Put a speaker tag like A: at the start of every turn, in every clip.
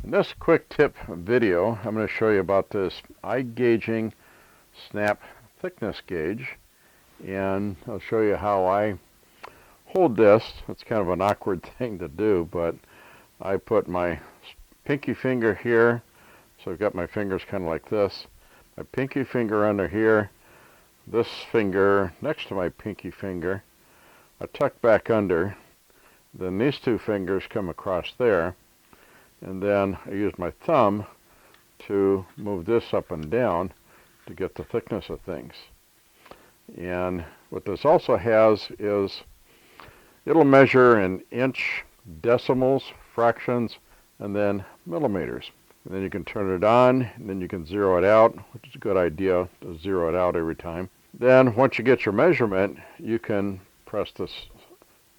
A: In this quick tip video, I'm going to show you about this iGaging snap thickness gauge, and I'll show you how I hold this. It's kind of an awkward thing to do, but I put my pinky finger here, so I've got my fingers kind of like this, my pinky finger under here, this finger next to my pinky finger, I tuck back under, then these two fingers come across there, and then I use my thumb to move this up and down to get the thickness of things. And what this also has is it'll measure in inch, decimals, fractions, and then millimeters. And then you can turn it on, and then you can zero it out, which is a good idea to zero it out every time. Then once you get your measurement, you can press this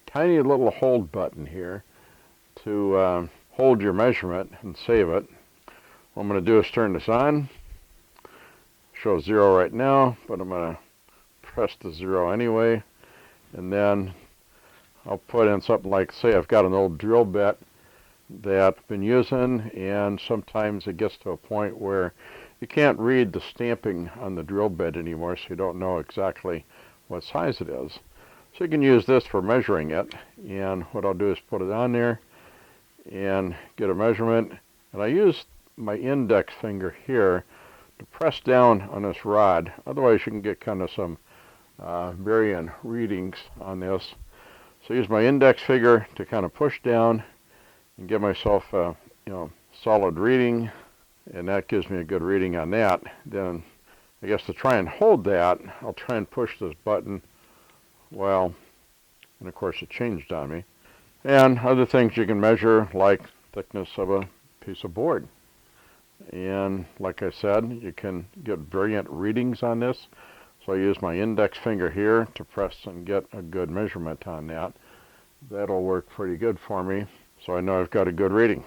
A: tiny little hold button here to hold your measurement and save it. What I'm going to do is turn this on. Shows 0 right now, but I'm going to press the 0 anyway, and then I'll put in something like, say I've got an old drill bit that I've been using, and sometimes it gets to a point where you can't read the stamping on the drill bit anymore, so you don't know exactly what size it is. So you can use this for measuring it, and what I'll do is put it on there and get a measurement, and I use my index finger here to press down on this rod. Otherwise you can get kind of some varying readings on this. So I use my index finger to kind of push down and give myself a solid reading, and that gives me a good reading on that. Then I guess to try and hold that, I'll try and push this button. Well, and of course it changed on me. And other things you can measure, like thickness of a piece of board. And like I said, you can get brilliant readings on this. So I use my index finger here to press and get a good measurement on that. That'll work pretty good for me, so I know I've got a good reading.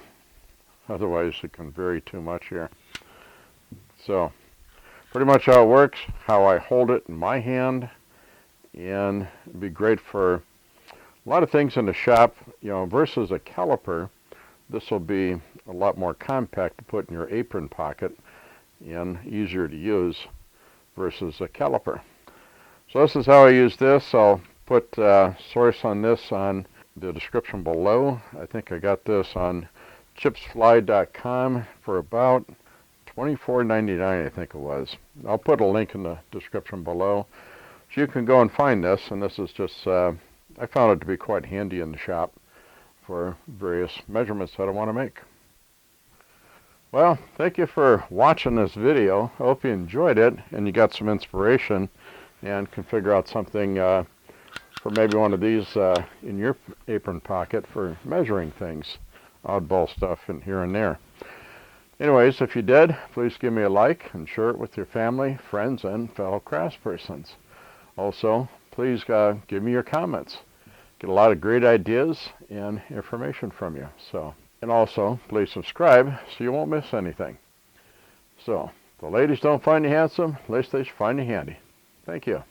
A: Otherwise it can vary too much here. So pretty much how it works, how I hold it in my hand, and it'd be great for a lot of things in the shop, versus a caliper. This will be a lot more compact to put in your apron pocket and easier to use versus a caliper. So this is how I use this. I'll put source on this on the description below. I think I got this on chipsfly.com for about $24.99, I think it was. I'll put a link in the description below, so you can go and find this. And this is just I found it to be quite handy in the shop for various measurements that I want to make. Well, thank you for watching this video. I hope you enjoyed it and you got some inspiration and can figure out something for maybe one of these in your apron pocket for measuring things. Oddball stuff in here and there. Anyways, if you did, please give me a like and share it with your family, friends, and fellow craftspersons. Also, please give me your comments. Get a lot of great ideas and information from you. And also, please subscribe so you won't miss anything. So, if the ladies don't find you handsome, at least they should find you handy. Thank you.